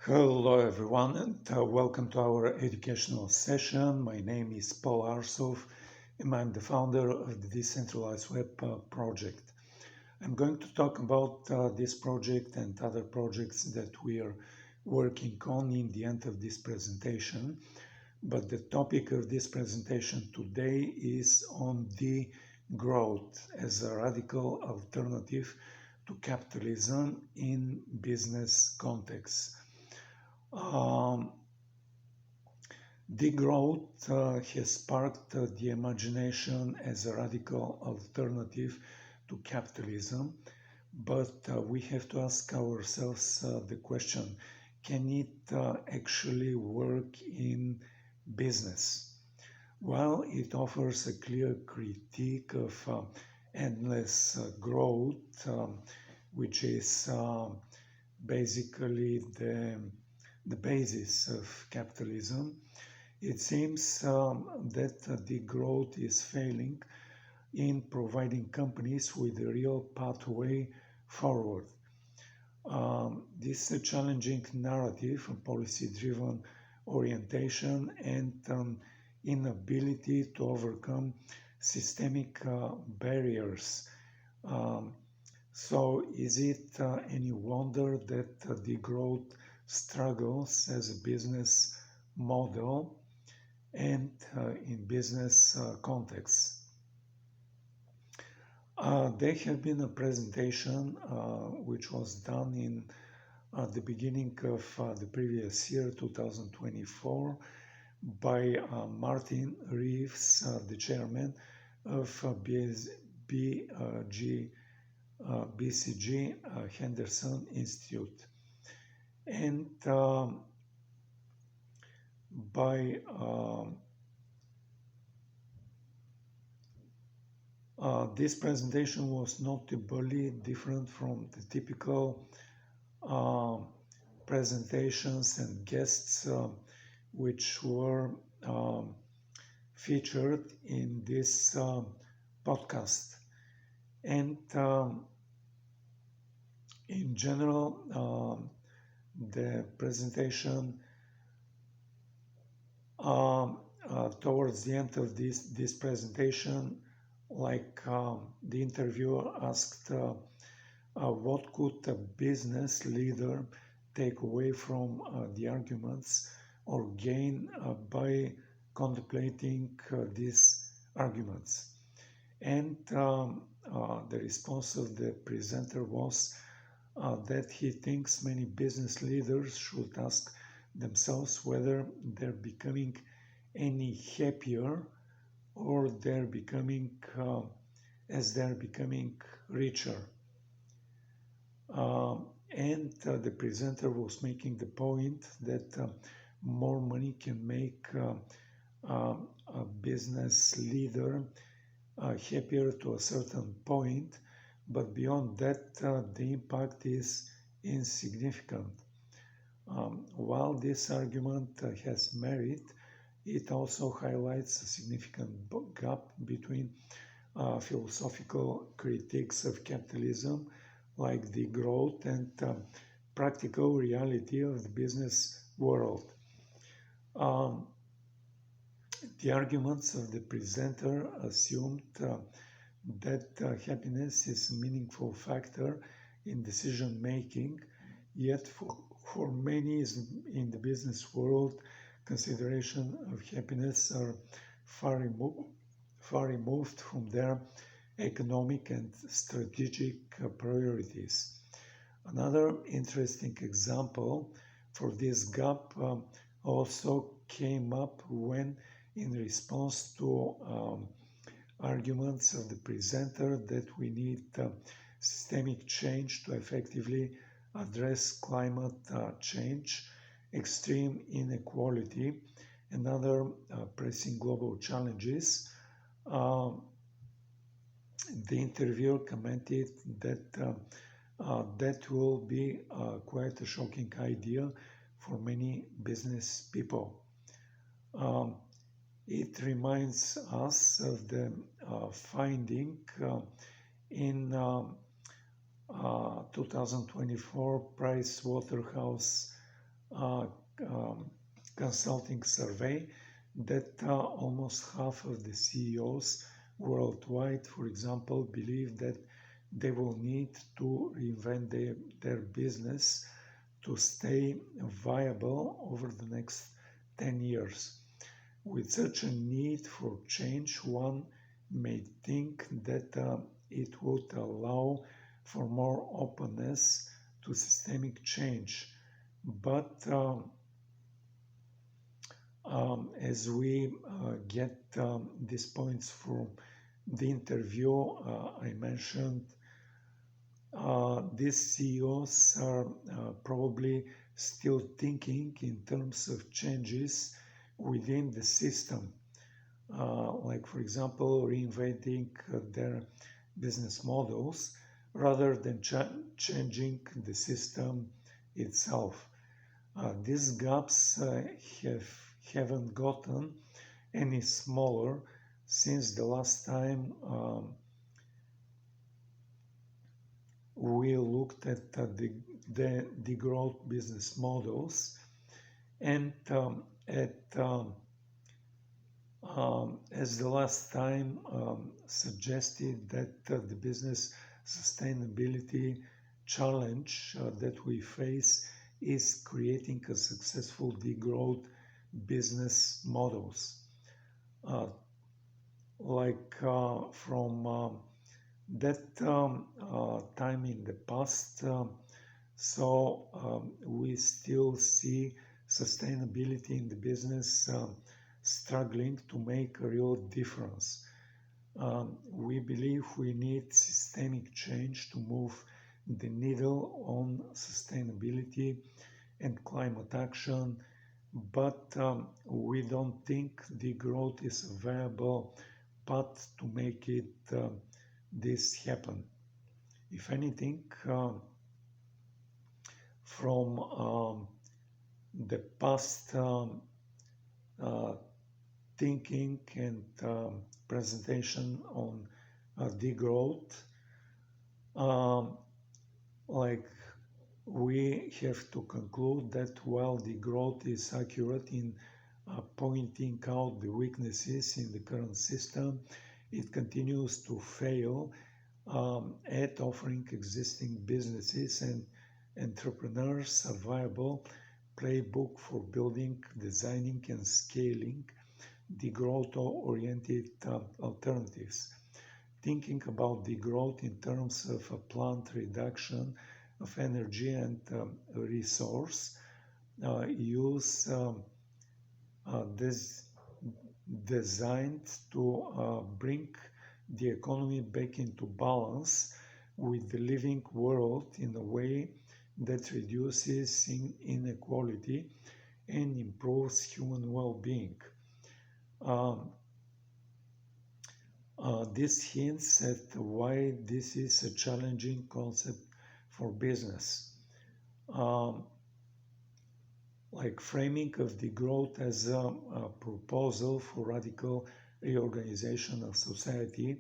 Hello, everyone, and welcome to our educational session. My name is Paul Arsov, and I'm the founder of the Decentralized Web project. I'm going to talk about this project and other projects that we are working on in the end of this presentation. But the topic of this presentation today is on the growth as a radical alternative to capitalism in business contexts. Degrowth has sparked the imagination as a radical alternative to capitalism, but we have to ask ourselves the question, can it actually work in business? Well, it offers a clear critique of endless growth, which is basically the basis of capitalism. It seems that the growth is failing in providing companies with a real pathway forward. This challenging narrative, policy-driven orientation, and inability to overcome systemic barriers. So is it any wonder that the growth struggles as a business model and in business context? There had been a presentation which was done in the beginning of the previous year, 2024, by Martin Reeves, the chairman of BCG Henderson Institute. And this presentation was notably different from the typical presentations and guests which were featured in this podcast. And in general, the presentation towards the end of this presentation, like the interviewer asked, what could a business leader take away from the arguments or gain by contemplating these arguments? And the response of the presenter was that he thinks many business leaders should ask themselves whether they're becoming any happier or they're becoming richer. And the presenter was making the point that more money can make a business leader happier to a certain point, but beyond that, the impact is insignificant. While this argument has merit, it also highlights a significant gap between philosophical critiques of capitalism, like the growth and practical reality of the business world. The arguments of the presenter assumed that happiness is a meaningful factor in decision making, yet for many in the business world, consideration of happiness are far removed from their economic and strategic priorities. Another interesting example for this gap also came up when, in response to arguments of the presenter that we need systemic change to effectively address climate change, extreme inequality, and other pressing global challenges, the interviewer commented that that will be quite a shocking idea for many business people. It reminds us of the finding in 2024 Price Waterhouse uh, um, consulting survey that almost half of the CEOs worldwide, for example, believe that they will need to reinvent their business to stay viable over the next 10 years. With such a need for change, one may think that it would allow for more openness to systemic change. But as we get these points from the interview I mentioned, these CEOs are probably still thinking in terms of changes within the system, like, for example, reinventing their business models rather than changing the system itself. These gaps haven't gotten any smaller since the last time we looked at the growth business models, and as the last time suggested that the business sustainability challenge that we face is creating a successful degrowth business models. From that time in the past, we still see sustainability in the business struggling to make a real difference. We believe we need systemic change to move the needle on sustainability and climate action, but we don't think the growth is a viable path to make this happen. If anything, from the past thinking and presentation on degrowth, we have to conclude that while degrowth is accurate in pointing out the weaknesses in the current system, it continues to fail at offering existing businesses and entrepreneurs a viable playbook for building, designing, and scaling the growth-oriented alternatives. Thinking about the growth in terms of a planned reduction of energy and resource use designed to bring the economy back into balance with the living world in a way that reduces inequality and improves human well-being. This hints at why this is a challenging concept for business. Framing of the growth as a proposal for radical reorganization of society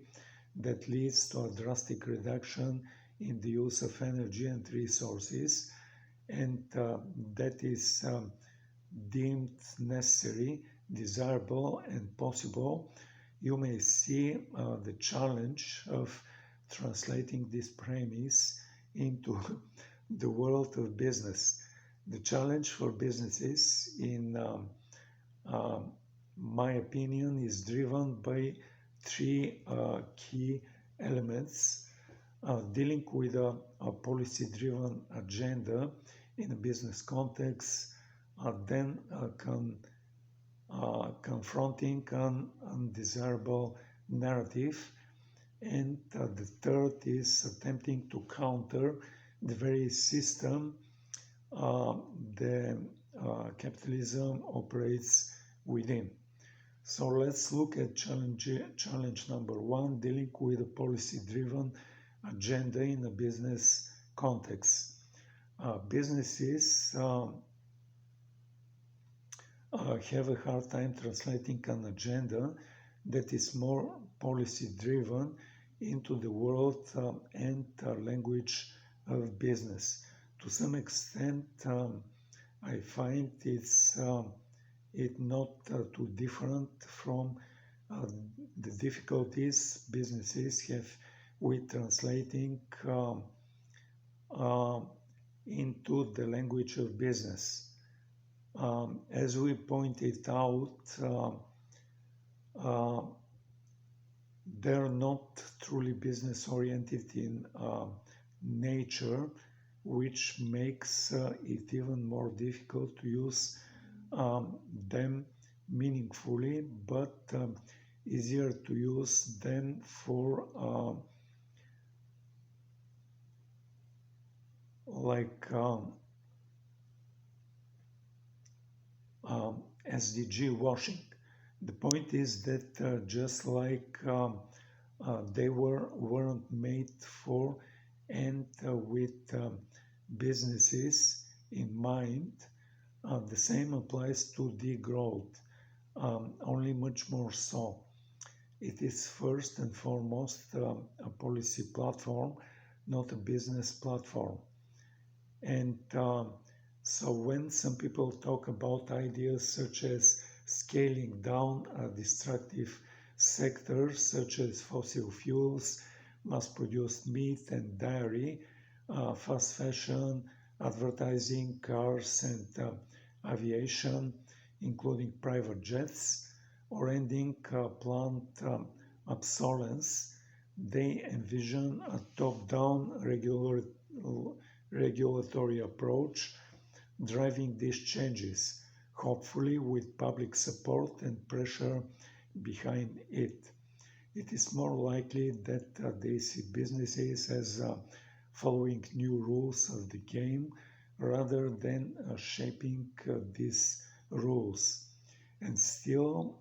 that leads to a drastic reduction in the use of energy and resources, and that is deemed necessary, desirable, and possible. You may see the challenge of translating this premise into the world of business. The challenge for businesses, in my opinion, is driven by three key elements: dealing with a policy-driven agenda in a business context, then confronting an undesirable narrative, and the third is attempting to counter the very system the capitalism operates within. So let's look at challenge number one, dealing with a policy-driven agenda in a business context. Businesses have a hard time translating an agenda that is more policy-driven into the world and language of business. To some extent, I find it not too different from uh, the difficulties businesses have with translating uh, into the language of business. As we pointed out, uh, they're not truly business oriented in nature, which makes it even more difficult to use them meaningfully, but easier to use them for like SDG washing. The point is that just like they weren't made for and with businesses in mind, the same applies to degrowth, only much more so. It is first and foremost a policy platform, not a business platform. And so when some people talk about ideas such as scaling down destructive sectors such as fossil fuels, mass-produced meat and dairy, fast fashion, advertising, cars and aviation, including private jets, or ending plant obsolescence, they envision a top-down regulatory approach driving these changes, hopefully with public support and pressure behind it. It is more likely that they see businesses as following new rules of the game rather than shaping these rules. And still,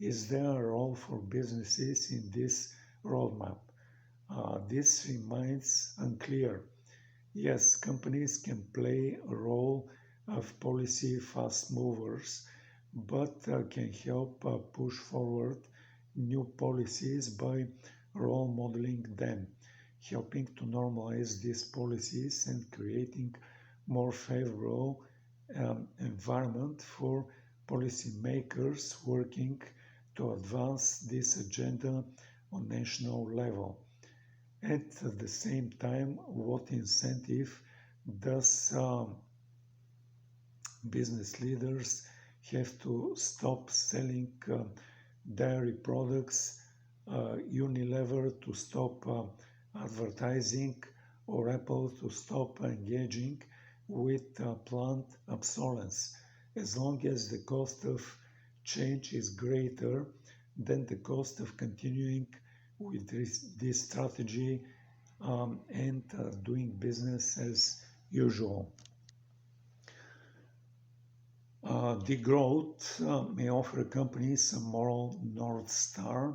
is there a role for businesses in this roadmap? This remains unclear. Yes, companies can play a role of policy fast movers, but can help push forward new policies by role modeling them, helping to normalize these policies and creating more favorable environment for policymakers working to advance this agenda on national level. At the same time, what incentive does business leaders have to stop selling dairy products, Unilever to stop advertising, or Apple to stop engaging with plant obsolescence, as long as the cost of change is greater than the cost of continuing with this strategy and doing business as usual. Degrowth may offer companies a moral North Star,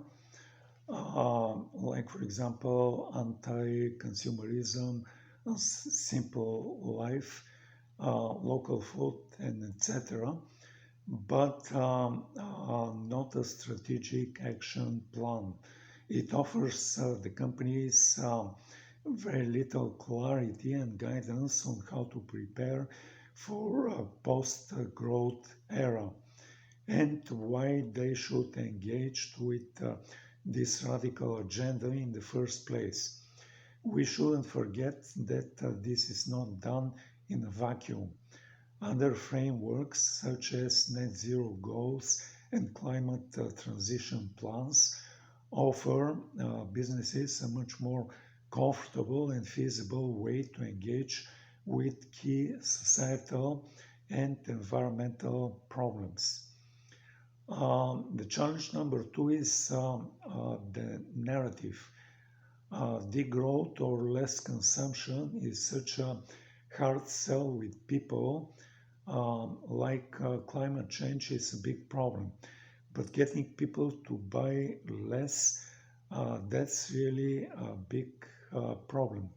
like, for example, anti-consumerism, simple life, local food, and etc., but not a strategic action plan. It offers the companies very little clarity and guidance on how to prepare for a post-growth era and why they should engage with this radical agenda in the first place. We shouldn't forget that this is not done in a vacuum. Other frameworks, such as net zero goals and climate transition plans, offer businesses a much more comfortable and feasible way to engage with key societal and environmental problems. The challenge number two is the narrative. Degrowth or less consumption is such a hard sell with people. Like climate change is a big problem, but getting people to buy less, that's really a big problem.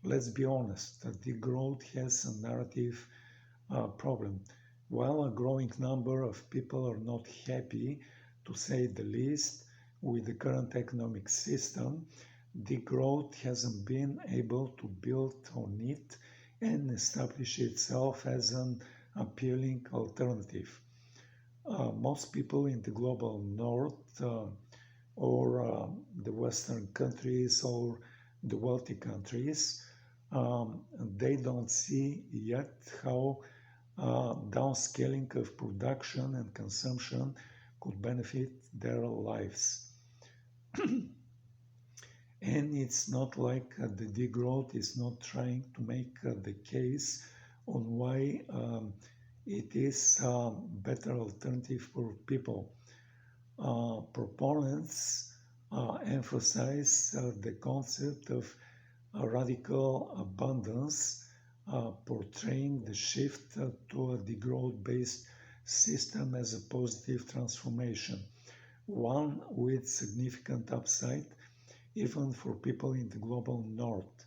Let's be honest, degrowth has a narrative problem. While a growing number of people are not happy, to say the least, with the current economic system, degrowth hasn't been able to build on it and establish itself as an appealing alternative. Most people in the global north or the Western countries or the wealthy countries, they don't see yet how downscaling of production and consumption could benefit their lives. And it's not like the degrowth is not trying to make the case on why it is a better alternative for people. Proponents emphasize the concept of a radical abundance, portraying the shift to a degrowth-based system as a positive transformation, one with significant upside even for people in the global north.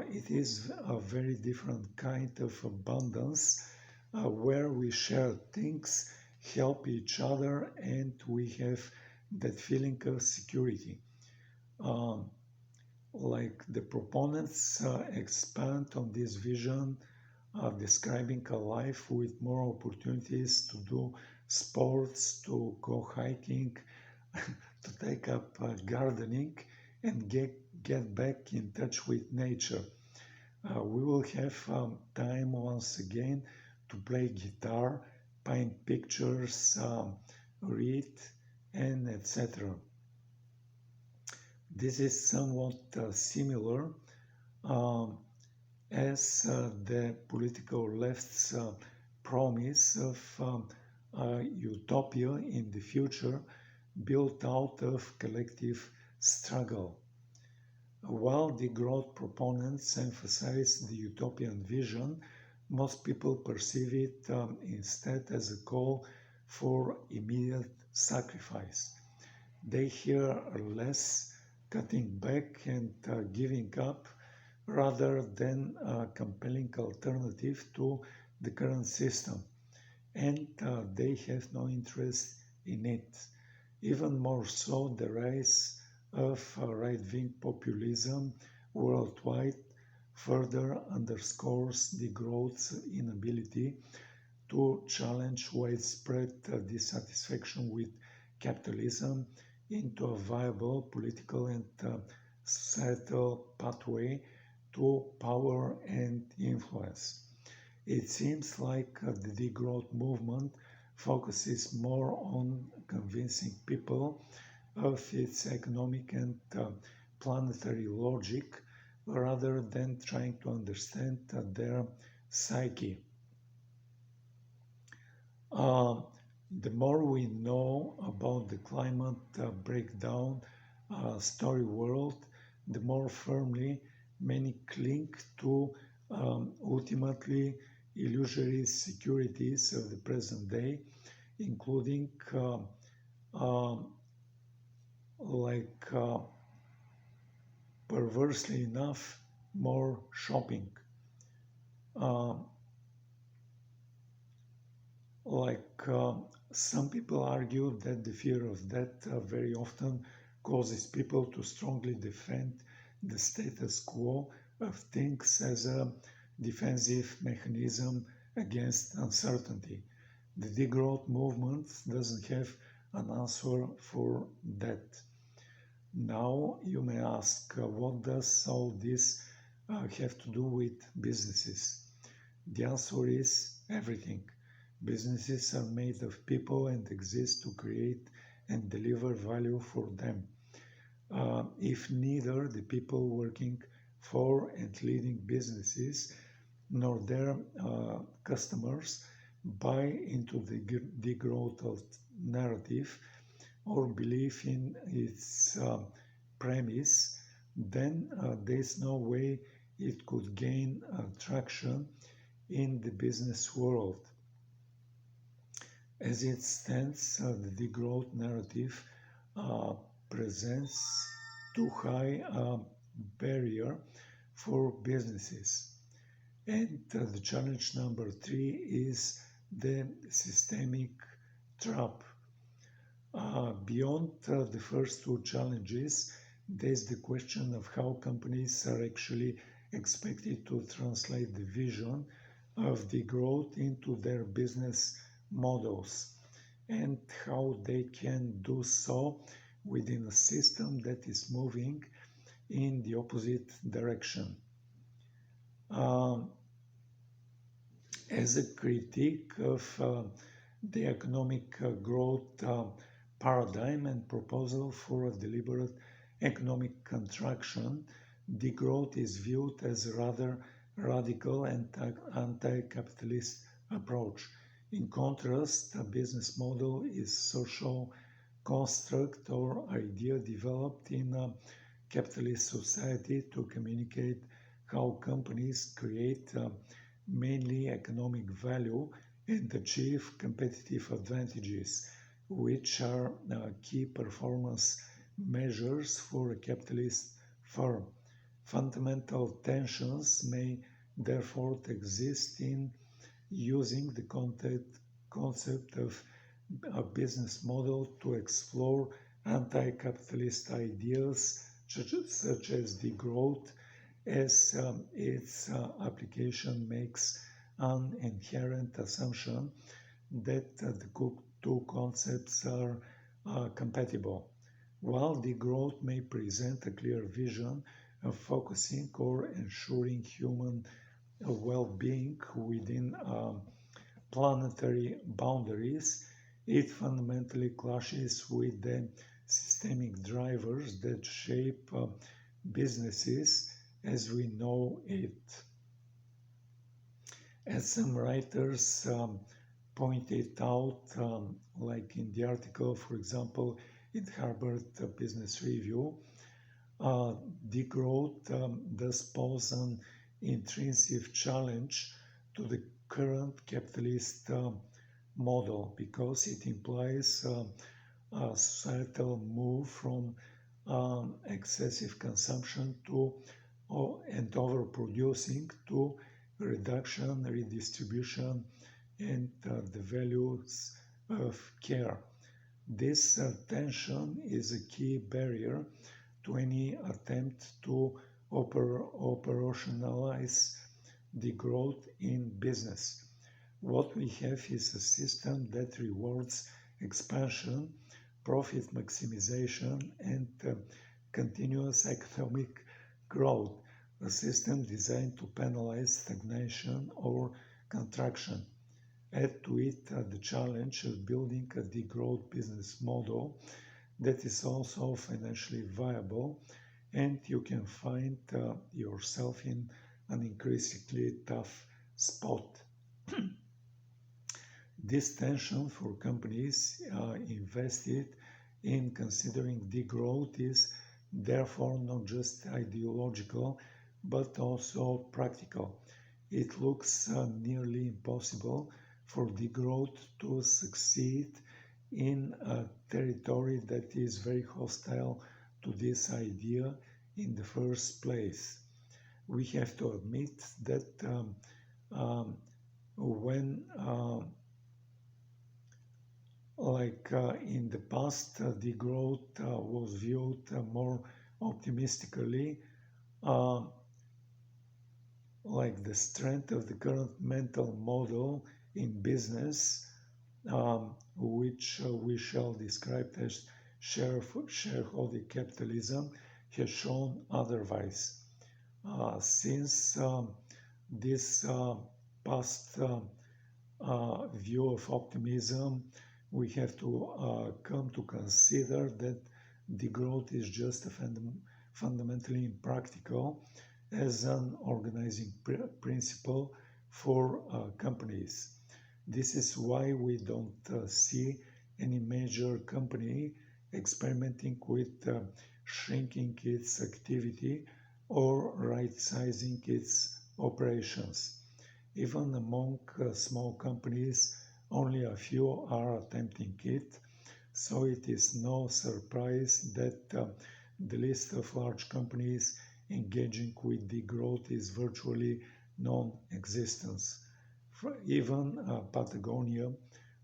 It is a very different kind of abundance where we share things, help each other, and we have that feeling of security. Um, like the proponents expand on this vision, describing a life with more opportunities to do sports, to go hiking, to take up gardening, and get back in touch with nature. We will have time once again to play guitar, paint pictures, read, and etc. This is somewhat similar um, as the political left's promise of utopia in the future built out of collective struggle. While the growth proponents emphasize the utopian vision, most people perceive it instead as a call for immediate sacrifice. They hear less cutting back and giving up rather than a compelling alternative to the current system, and they have no interest in it. Even more so, the rise of right-wing populism worldwide further underscores the growth's inability to challenge widespread dissatisfaction with capitalism into a viable political and societal pathway to power and influence. It seems like the degrowth movement focuses more on convincing people of its economic and planetary logic rather than trying to understand their psyche. The more we know about the climate breakdown story world, the more firmly many cling to ultimately illusory securities of the present day, including like perversely enough, more shopping. Uh, like some people argue that the fear of death very often causes people to strongly defend the status quo of things as a defensive mechanism against uncertainty. The degrowth movement doesn't have an answer for that. Now you may ask, what does all this have to do with businesses? The answer is everything. Businesses are made of people and exist to create and deliver value for them. If neither the people working for and leading businesses nor their customers buy into the degrowth narrative or believe in its premise, then there's no way it could gain traction in the business world. As it stands, the degrowth narrative presents too high a barrier for businesses. And the challenge number 3 is the systemic trap. Beyond the first two challenges, there's the question of how companies are actually expected to translate the vision of the growth into their business models and how they can do so within a system that is moving in the opposite direction. Um, as a critique of the economic growth paradigm and proposal for a deliberate economic contraction, degrowth is viewed as a rather radical and anti-capitalist approach. In contrast, a business model is social construct or idea developed in a capitalist society to communicate how companies create mainly economic value and achieve competitive advantages, which are key performance measures for a capitalist firm. Fundamental tensions may therefore exist in using the concept of a business model to explore anti-capitalist ideas such as degrowth, as its application makes an inherent assumption that the two concepts are compatible. While degrowth may present a clear vision of focusing or ensuring human well-being within planetary boundaries, it fundamentally clashes with the systemic drivers that shape businesses as we know it. As some writers pointed out, like in the article, for example, in Harvard Business Review, degrowth does pose an intrinsic challenge to the current capitalist model because it implies a societal move from excessive consumption to and overproducing to reduction, redistribution, and the values of care. This tension is a key barrier to any attempt to operationalize the growth in business. What we have is a system that rewards expansion, profit maximization, and continuous economic growth, a system designed to penalize stagnation or contraction. Add to it the challenge of building a degrowth business model that is also financially viable, and you can find yourself in an increasingly tough spot. This tension for companies invested in considering degrowth is therefore not just ideological but also practical. It looks nearly impossible for degrowth to succeed in a territory that is very hostile to this idea in the first place. We have to admit that when in the past, degrowth was viewed more optimistically, uh, like the strength of the current mental model in business, which we shall describe as shareholder capitalism, has shown otherwise. Since this past view of optimism, we have to come to consider that degrowth is just fundamentally impractical as an organizing principle for companies. This is why we don't see any major company experimenting with shrinking its activity or right-sizing its operations. Even among small companies, only a few are attempting it, so it is no surprise that the list of large companies engaging with degrowth is virtually non-existent. Even Patagonia,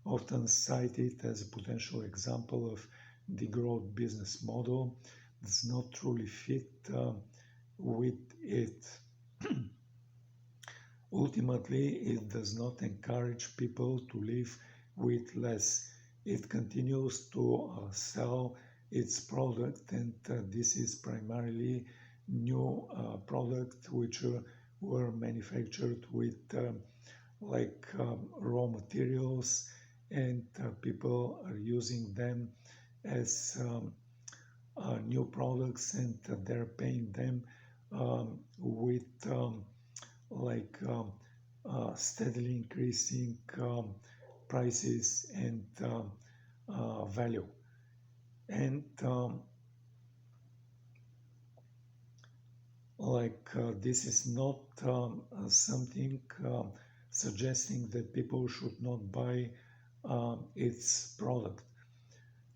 often cited as a potential example of degrowth business model, does not truly fit with it. Ultimately, it does not encourage people to live with less. It continues to sell its product, and this is primarily new product which were manufactured with raw materials, and people are using them as new products, and they're paying them with like steadily increasing prices and value. And this is not something suggesting that people should not buy its product.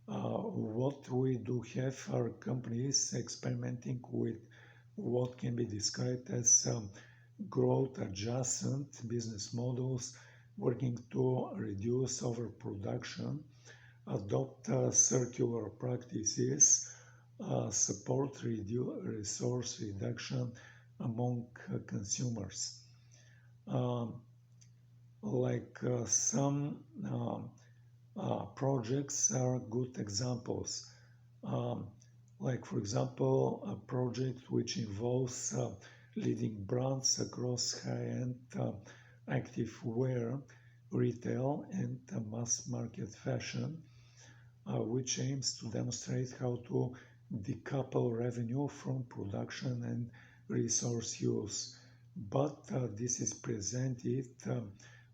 What we do have are companies experimenting with what can be described as growth adjacent business models, working to reduce overproduction, adopt circular practices, support resource reduction among consumers. Some projects are good examples. Um, for example, a project which involves leading brands across high-end active wear, retail, and mass market fashion, which aims to demonstrate how to decouple revenue from production and resource use. But this is presented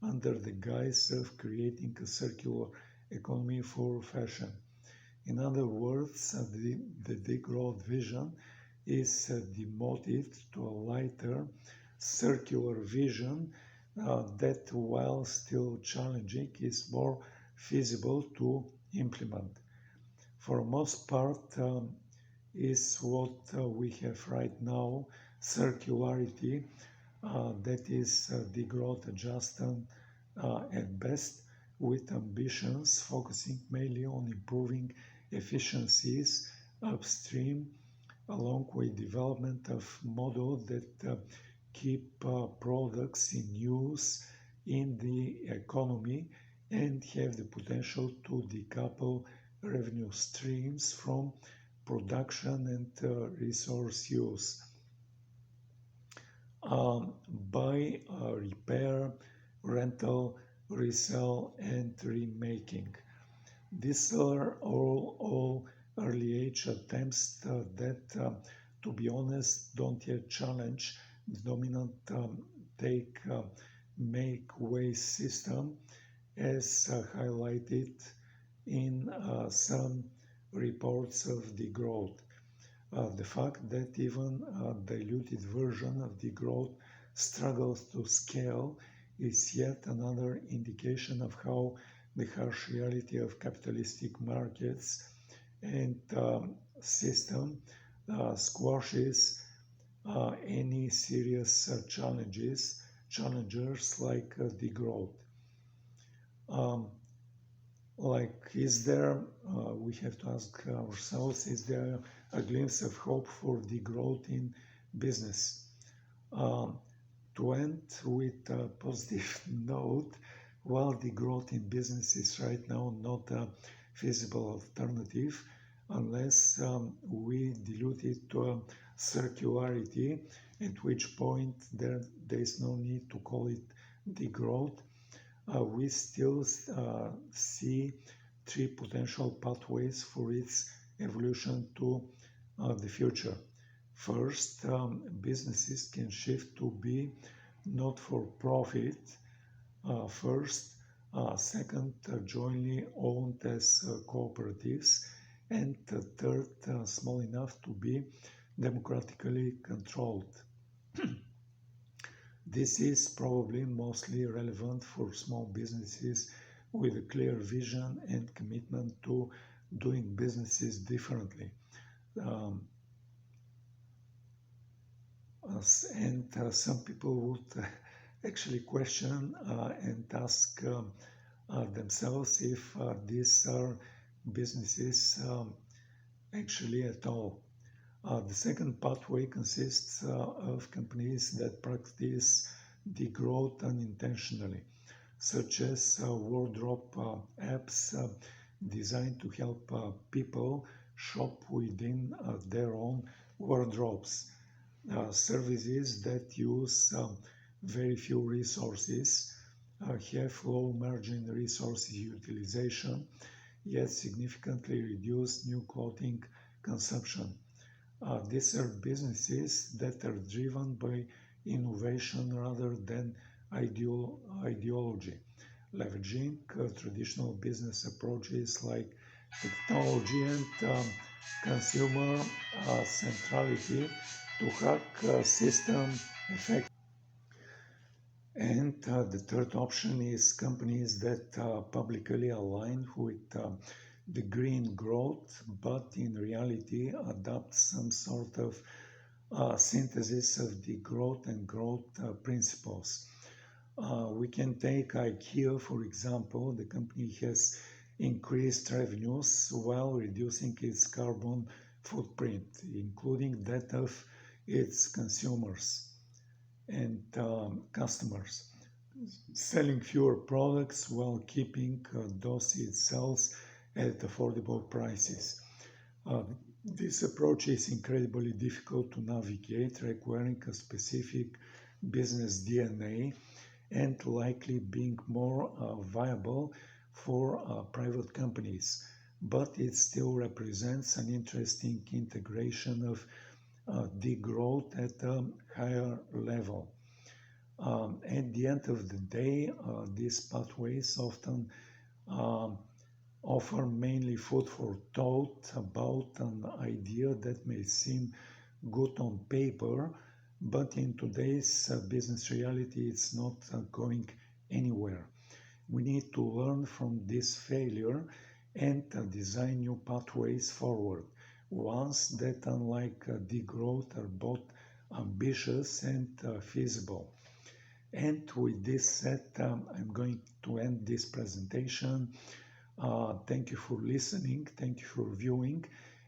under the guise of creating a circular economy for fashion. In other words, the degrowth vision is demoted to a lighter, circular vision that, while still challenging, is more feasible to implement. For most part, is what we have right now, circularity, that is degrowth adjusted at best, with ambitions focusing mainly on improving efficiencies upstream, along with development of models that keep products in use in the economy and have the potential to decouple revenue streams from production and resource use. Buy, repair, rental, resell, and remaking. These are all early age attempts that, to be honest, don't yet challenge the dominant take, make, waste system, as highlighted in some reports of degrowth. The fact that even a diluted version of degrowth struggles to scale is yet another indication of how the harsh reality of capitalistic markets and system squashes any serious challengers like degrowth. Is there, we have to ask ourselves, is there a glimpse of hope for degrowth in business? To end with a positive note, while degrowth in business is right now not a feasible alternative, unless we dilute it to circularity, at which point there is no need to call it degrowth, we still see three potential pathways for its evolution to the future. First, businesses can shift to be not for profit first, second, jointly owned as cooperatives, and third, small enough to be democratically controlled. This is probably mostly relevant for small businesses with a clear vision and commitment to doing businesses differently. Some people would actually question and ask themselves if these are businesses actually at all. The second pathway consists of companies that practice degrowth unintentionally, such as wardrobe apps designed to help people shop within their own wardrobes. Services that use very few resources, have low margin resource utilization, yet significantly reduce new clothing consumption. These are businesses that are driven by innovation rather than ideology, leveraging traditional business approaches like technology and consumer centrality to hack system effect. And the third option is companies that publicly align with the green growth, but in reality adopt some sort of synthesis of the growth and growth principles. We can take IKEA, for example. The company has increased revenues while reducing its carbon footprint, including that of its consumers and customers, selling fewer products while keeping those it sells at affordable prices. Uh, this approach is incredibly difficult to navigate, requiring a specific business DNA and likely being more viable for private companies. But it still represents an interesting integration of degrowth at a higher level. At the end of the day, these pathways often um, offer mainly food for thought about an idea that may seem good on paper, but in today's business reality, it's not going anywhere. We need to learn from this failure and design new pathways forward, ones that, unlike degrowth, are both ambitious and feasible. And with this said, I'm going to end this presentation. Thank you for listening. Thank you for viewing.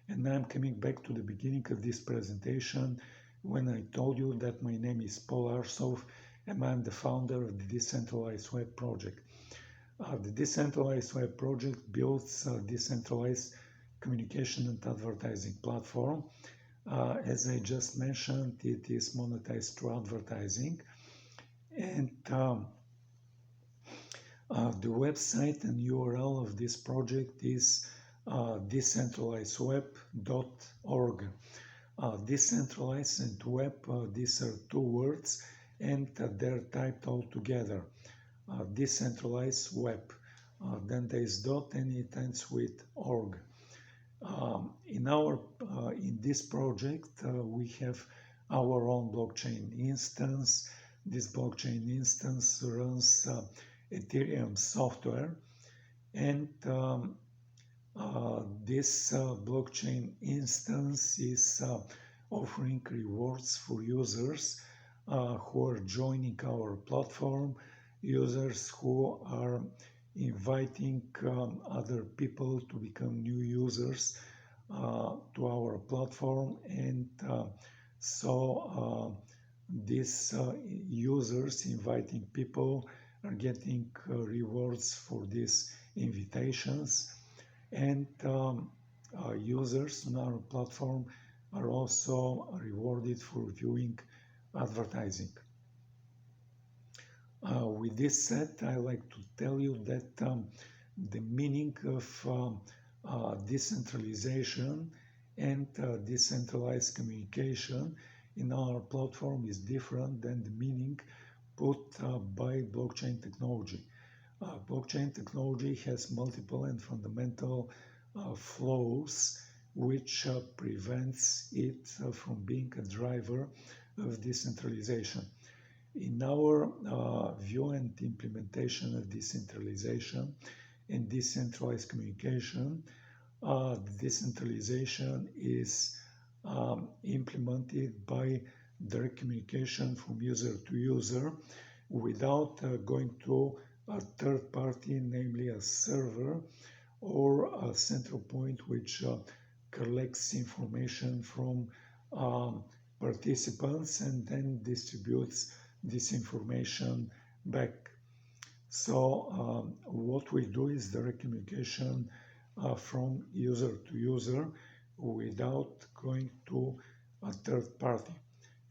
And I'm coming back to the beginning of this presentation when I told you that my name is Paul Arsov and I'm the founder of the Decentralized Web Project. The Decentralized Web Project builds a decentralized communication and advertising platform. As I just mentioned, it is monetized through advertising. And the website and URL of this project is decentralizedweb.org. Decentralized and web, these are two words and they're typed all together. Decentralized web. Then there is dot and it ends with org. In this project, we have our own blockchain instance. This blockchain instance runs Ethereum software, and this blockchain instance is offering rewards for users who are joining our platform, users who are inviting other people to become new users to our platform, and these users inviting people are getting rewards for these invitations, and users on our platform are also rewarded for viewing advertising. With this said, I like to tell you that the meaning of decentralization and decentralized communication in our platform is different than the meaning put by blockchain technology. Blockchain technology has multiple and fundamental flaws which prevents it from being a driver of decentralization. In our view and implementation of decentralization and decentralized communication, decentralization is implemented by direct communication from user to user without going to a third party, namely a server or a central point which collects information from um, participants and then distributes this information back. So what we do is direct communication from user to user without going to a third party.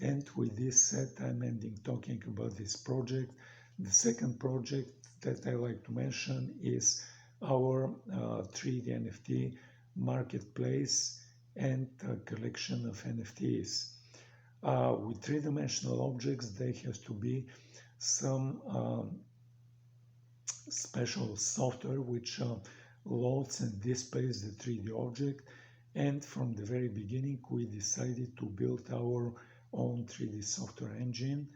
And with this said, I'm ending talking about this project. The second project that I like to mention is our 3D NFT marketplace and collection of NFTs. With three-dimensional objects, there has to be some special software which loads and displays the 3D object. And from the very beginning, we decided to build our own 3D software engine.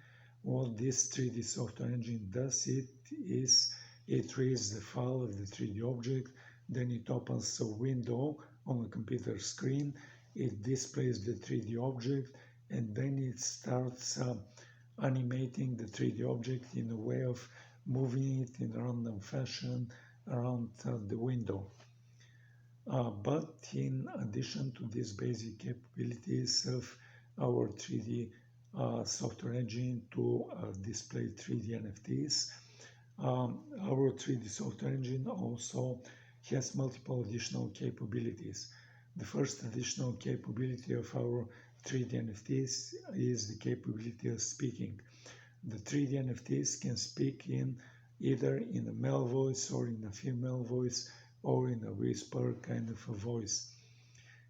What this 3D software engine does is it reads the file of the 3D object, then it opens a window on a computer screen, it displays the 3D object, and then it starts animating the 3D object in a way of moving it in a random fashion around the window. But in addition to these basic capabilities of our 3D software engine to display 3D NFTs, our 3D software engine also has multiple additional capabilities. The first additional capability of our 3D NFTs is the capability of speaking. The 3D NFTs can speak in either in a male voice or in a female voice or in a whisper kind of a voice.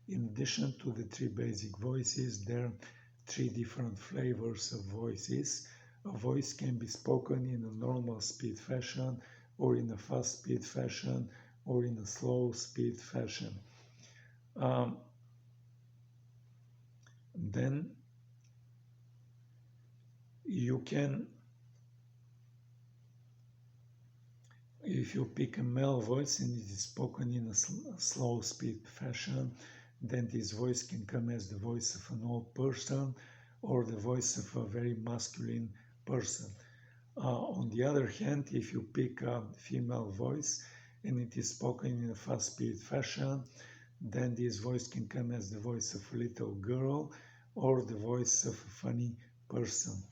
In addition to the three basic voices, there are three different flavors of voices. A voice can be spoken in a normal speed fashion, or in a fast speed fashion, or in a slow speed fashion. Then you can, if you pick a male voice and it is spoken in a slow speed fashion, then this voice can come as the voice of an old person or the voice of a very masculine person. On the other hand, if you pick a female voice and it is spoken in a fast speed fashion, then this voice can come as the voice of a little girl or the voice of a funny person.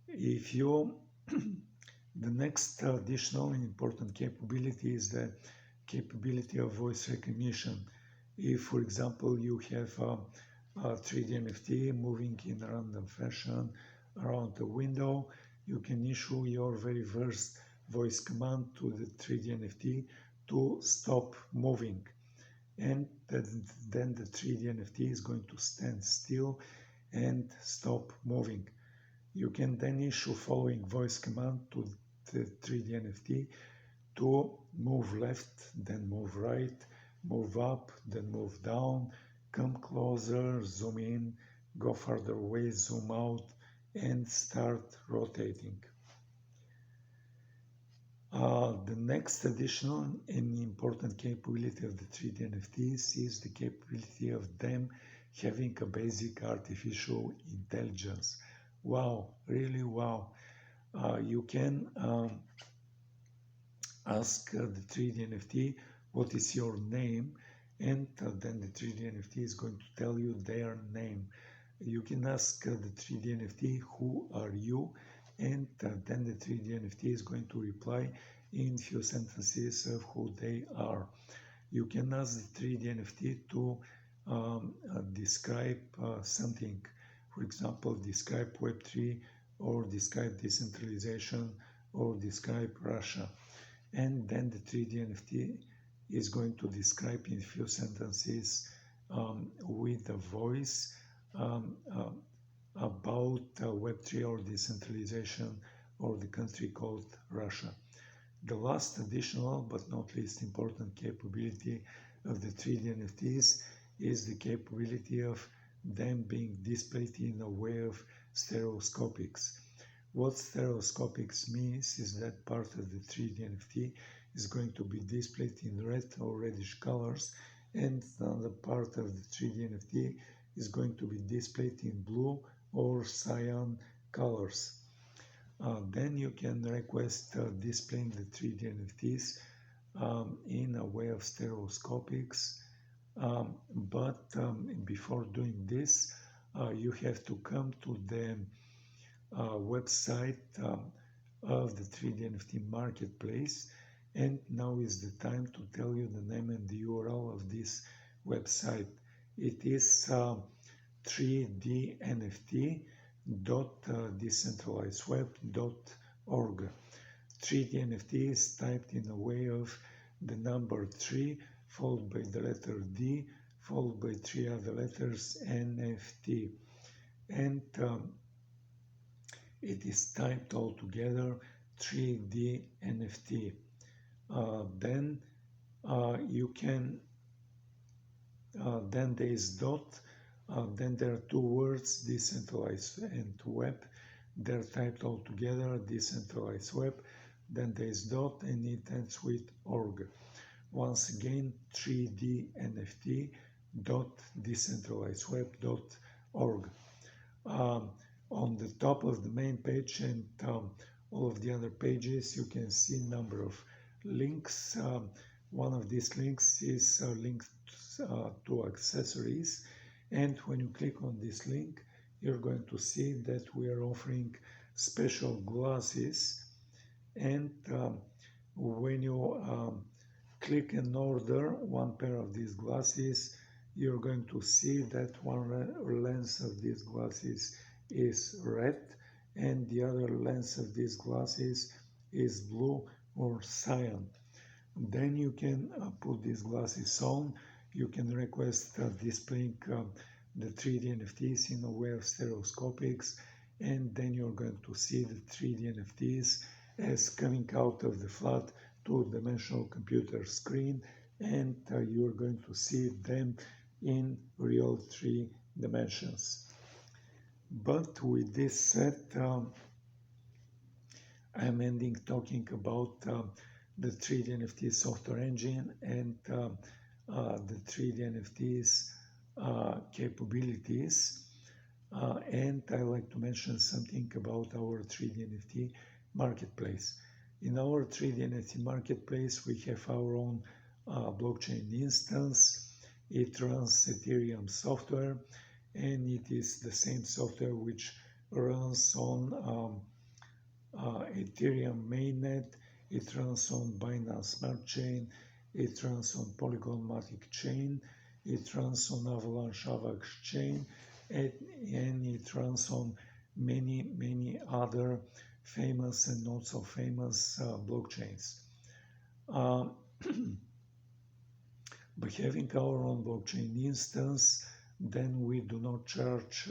If you the next additional and important capability is the capability of voice recognition. If, for example, you have a 3D NFT moving in a random fashion around the window, you can issue your very first voice command to the 3D NFT to stop moving. And then the 3D NFT is going to stand still and stop moving. You can then issue following voice command to the 3D NFT to move left, then move right, move up, then move down, come closer, zoom in, go further away, zoom out, and start rotating. The next additional and important capability of the 3D NFTs is the capability of them having a basic artificial intelligence. Wow, really wow. You can ask the 3D NFT what is your name, and then the 3D NFT is going to tell you their name. You can ask the 3D NFT who are you, and then the 3D NFT is going to reply in few sentences of who they are. You can ask the 3D NFT to describe something. For example, describe Web3 or describe decentralization or describe Russia. And then the 3D NFT is going to describe in few sentences with a voice about Web3 or decentralization or the country called Russia. The last additional but not least important capability of the 3D NFTs is the capability of them being displayed in a way of stereoscopics. What stereoscopics means is that part of the 3D NFT is going to be displayed in red or reddish colors, and another part of the 3D NFT is going to be displayed in blue or cyan colors. Then you can request displaying the 3D NFTs in a way of stereoscopics. But before doing this, you have to come to the website of the 3D NFT marketplace. And now is the time to tell you the name and the URL of this website. It is 3dnft.decentralizedweb.org. 3D NFT is typed in a way of the number 3 followed by the letter D followed by 3 other letters NFT. And it is typed all together 3D NFT. Then you can then there is dot, then there are two words, decentralized and web. They're typed all together, decentralized web. Then there is dot and it ends with org. Once again, 3dnft.decentralizedweb.org. On the top of the main page and all of the other pages, you can see a number of links. One of these links is a link to accessories, and when you click on this link, you're going to see that we are offering special glasses. And when you click and order one pair of these glasses, you're going to see that one lens of these glasses is red and the other lens of these glasses is blue or cyan. Then you can put these glasses on. You can request displaying the 3D NFTs in a way of stereoscopics, and then you're going to see the 3D NFTs as coming out of the flat two-dimensional computer screen, and you're going to see them in real 3 dimensions. But with this said, I'm ending talking about the 3D NFT software engine and the 3D NFTs capabilities. And I like to mention something about our 3D NFT marketplace. In our 3D NFT marketplace, we have our own blockchain instance. It runs Ethereum software, and it is the same software which runs on Ethereum mainnet. It runs on Binance Smart Chain. It runs on Polygon Matic Chain. It runs on Avalanche Avax Chain, and it runs on many other famous and not so famous blockchains. By having our own blockchain instance, then we do not charge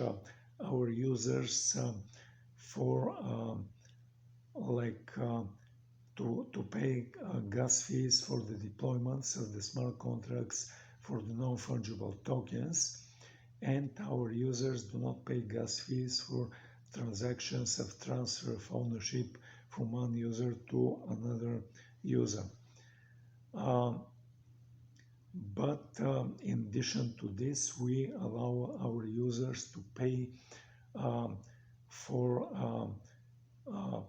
our users for to pay gas fees for the deployments of the smart contracts for the non-fungible tokens, and our users do not pay gas fees for transactions of transfer of ownership from one user to another user. But in addition to this, we allow our users to pay for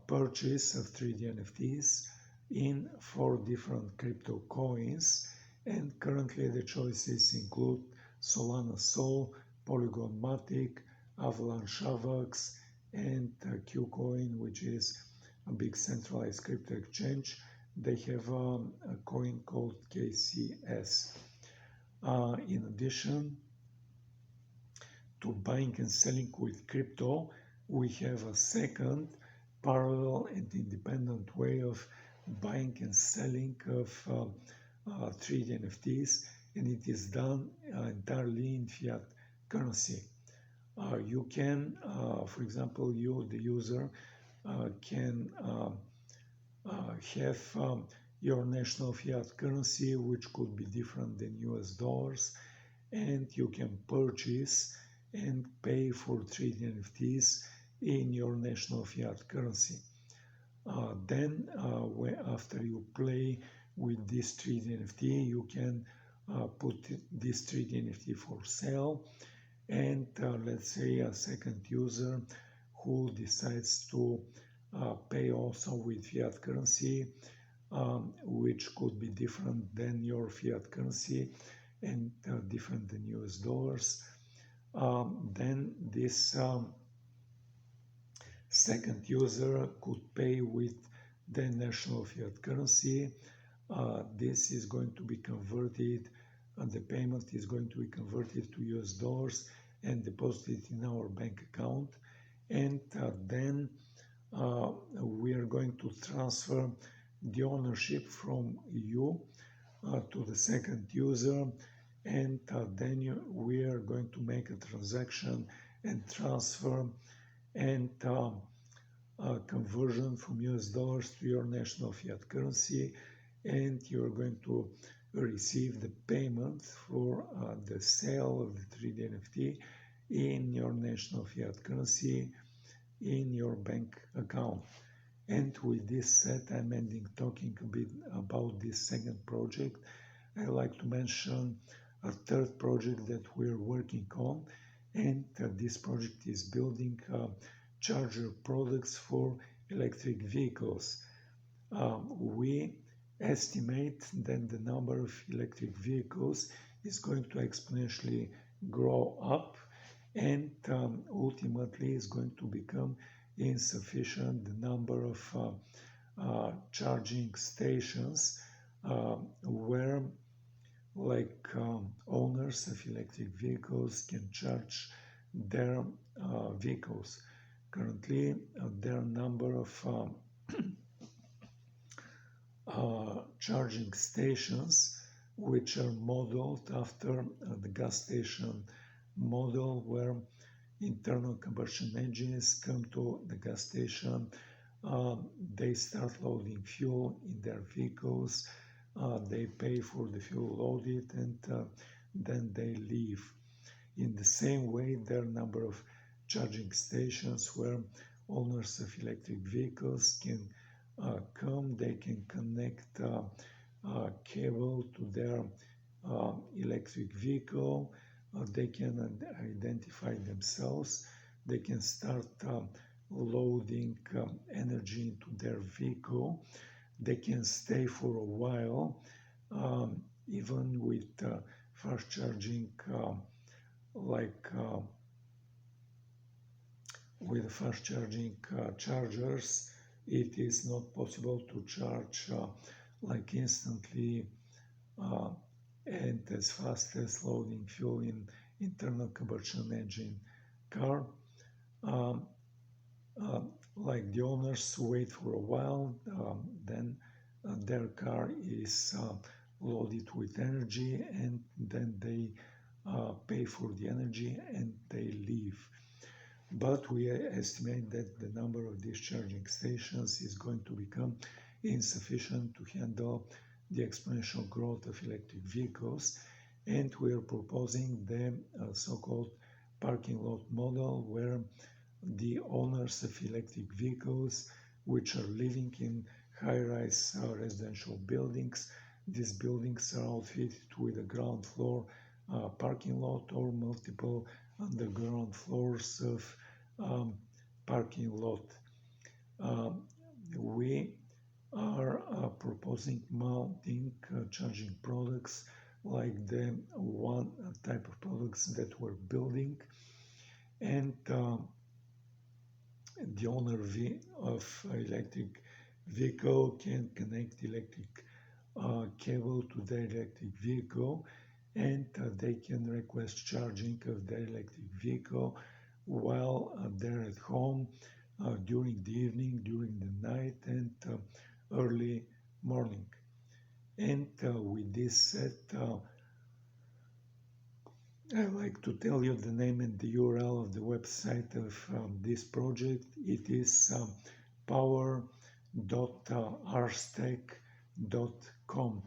purchase of 3D NFTs in 4 different crypto coins, and currently the choices include Solana Sol, Polygon Matic, Avalanche Avax, and Qcoin, which is a big centralized crypto exchange. They have a coin called KCS. In addition to buying and selling with crypto, we have a second parallel and independent way of buying and selling of 3D NFTs, and it is done entirely in fiat currency. You can, for example, you, the user, can have your national fiat currency, which could be different than US dollars, and you can purchase and pay for 3D NFTs in your national fiat currency. Then, after you play with this 3D NFT, you can put this 3D NFT for sale, and let's say a second user who decides to pay also with fiat currency which could be different than your fiat currency and different than US dollars. Then this second user could pay with the national fiat currency. This is going to be converted, and the payment is going to be converted to US dollars and deposited in our bank account. And then we are going to transfer the ownership from you to the second user, and then we are going to make a transaction and transfer and conversion from US dollars to your national fiat currency, and you're going to receive the payment for the sale of the 3D NFT in your national fiat currency in your bank account. And with this said, I'm ending talking a bit about this second project. I like to mention a third project that we're working on, and this project is building charger products for electric vehicles. We estimate that the number of electric vehicles is going to exponentially grow up, and ultimately is going to become insufficient the number of charging stations where owners of electric vehicles can charge their vehicles. Currently, there are a number of charging stations which are modeled after the gas station model, where internal combustion engines come to the gas station, they start loading fuel in their vehicles, they pay for the fuel loaded, and then they leave. In the same way, there are a number of charging stations where owners of electric vehicles can come, they can connect a cable to their electric vehicle, they can identify themselves, they can start loading energy into their vehicle, they can stay for a while, even with fast charging with fast charging chargers. It is not possible to charge instantly and as fast as loading fuel in internal combustion engine car. Like the owners wait for a while, then their car is loaded with energy, and then they pay for the energy and they leave. But we estimate that the number of these charging stations is going to become insufficient to handle the exponential growth of electric vehicles, and we are proposing the so-called parking lot model, where the owners of electric vehicles which are living in high-rise residential buildings, these buildings are outfitted with a ground floor parking lot or multiple underground floors of parking lot. We are proposing mounting charging products like the one type of products that we're building, and the owner of electric vehicle can connect electric cable to their electric vehicle, and they can request charging of their electric vehicle while they're at home, during the evening, during the night, and early morning. And with this said, I like to tell you the name and the URL of the website of this project. It is power.rstack.com.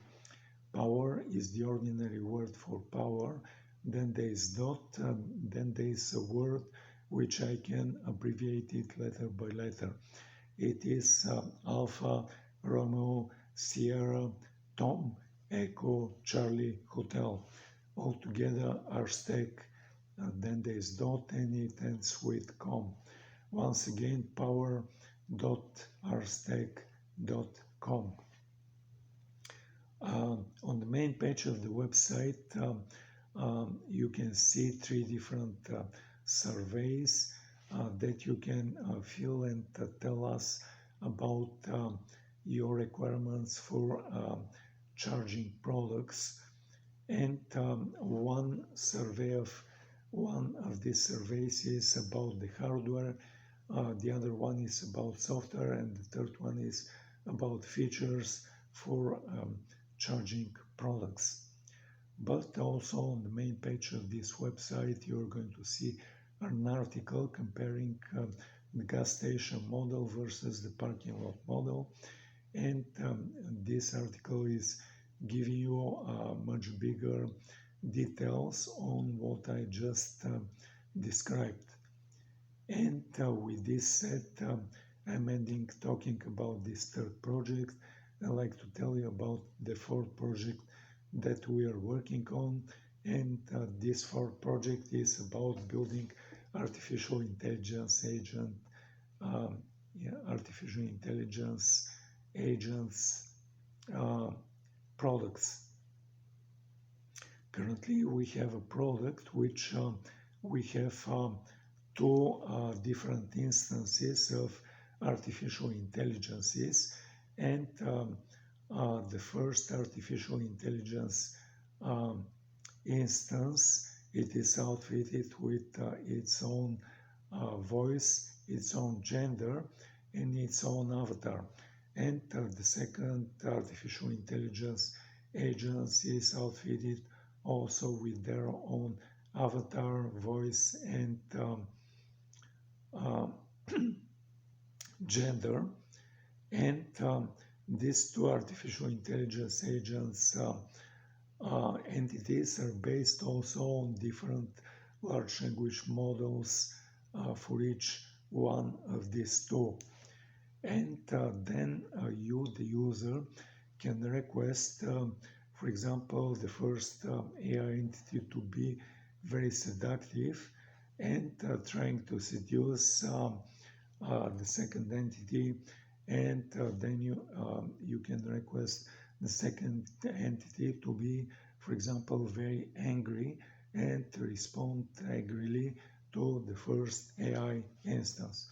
Power is the ordinary word for power, then there is dot, then there is a word which I can abbreviate it letter by letter. It is Alpha Romeo Sierra Tom Echo Charlie Hotel. Altogether rstack, then there is dot, and it ends with com. Once again, power.rstack.com. On the main page of the website, you can see 3 different surveys that you can fill and tell us about your requirements for charging products. And one of these surveys is about the hardware, the other one is about software, and the third one is about features for charging products. But also on the main page of this website, you're going to see an article comparing the gas station model versus the parking lot model. And this article is giving you much bigger details on what I just described. And with this said, I'm ending talking about this third project. I'd like to tell you about the fourth project that we are working on. And this fourth project is about building artificial intelligence agents products. Currently, we have a product which we have two different instances of artificial intelligences, and the first artificial intelligence instance, it is outfitted with its own voice, its own gender, and its own avatar. And the second artificial intelligence agents is outfitted also with their own avatar, voice, and gender. And these two artificial intelligence agents entities are based also on different large language models for each one of these two. And then you, the user, can request, for example, the first AI entity to be very seductive and trying to seduce the second entity, and then you can request the second entity to be, for example, very angry and to respond angrily to the first AI instance.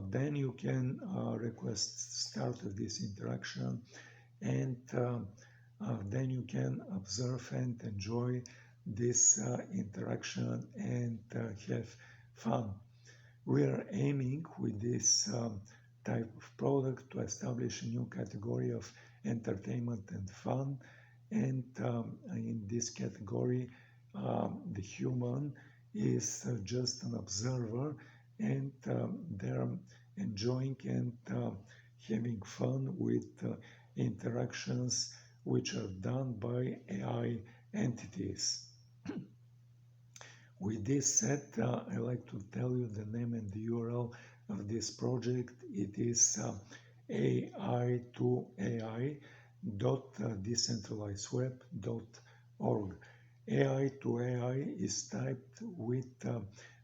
Then you can request start of this interaction, and then you can observe and enjoy this interaction and have fun. We are aiming with this type of product to establish a new category of entertainment and fun, and in this category the human is just an observer, and they're enjoying and having fun with interactions which are done by AI entities. With this said, I like to tell you the name and the URL of this project. It is ai2ai.decentralizedweb.org. AI to AI is typed with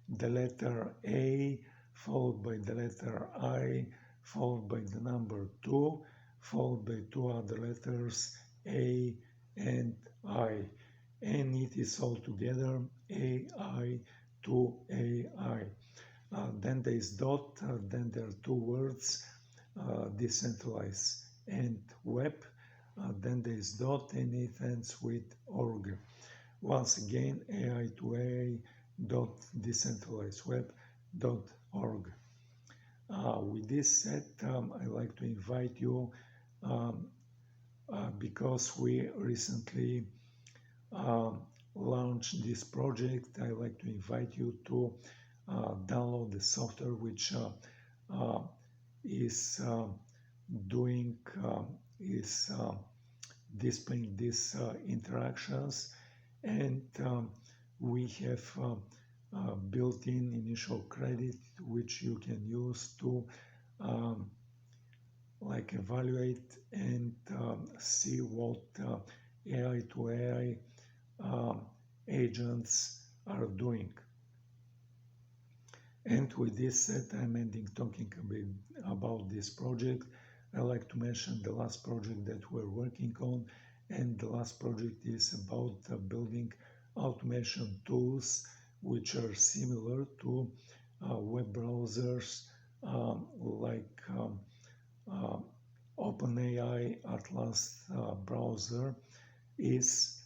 the letter A followed by the letter I followed by the number 2 followed by two other letters A and I, and it is all together AI to AI. Then there is dot, then there are two words, decentralized and web, then there is dot, and it ends with org. Once again, AI to AI dot decentralizedweb.org. With this said, I like to invite you, because we recently launched this project, I like to invite you to download the software which is displaying these interactions, and we have built-in initial credit which you can use to evaluate and see what AI to AI agents are doing. And with this said, I'm ending talking a bit about this project. I like to mention the last project that we're working on, and the last project is about building automation tools which are similar to web browsers like uh, OpenAI Atlas browser is,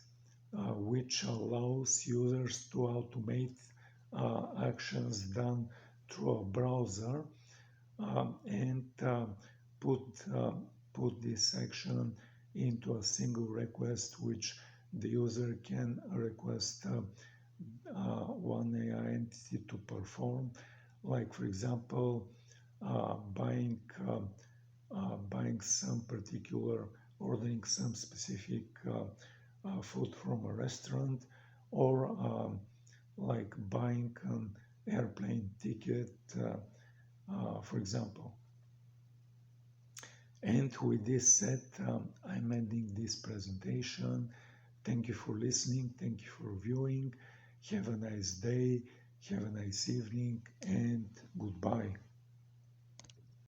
which allows users to automate actions done through a browser and put put this action into a single request, which the user can request one AI entity to perform, like for example buying some particular, ordering some specific food from a restaurant, or like buying an airplane ticket, for example. And with this said, I'm ending this presentation. Thank you for listening. Thank you for viewing. Have a nice day. Have a nice evening, and goodbye.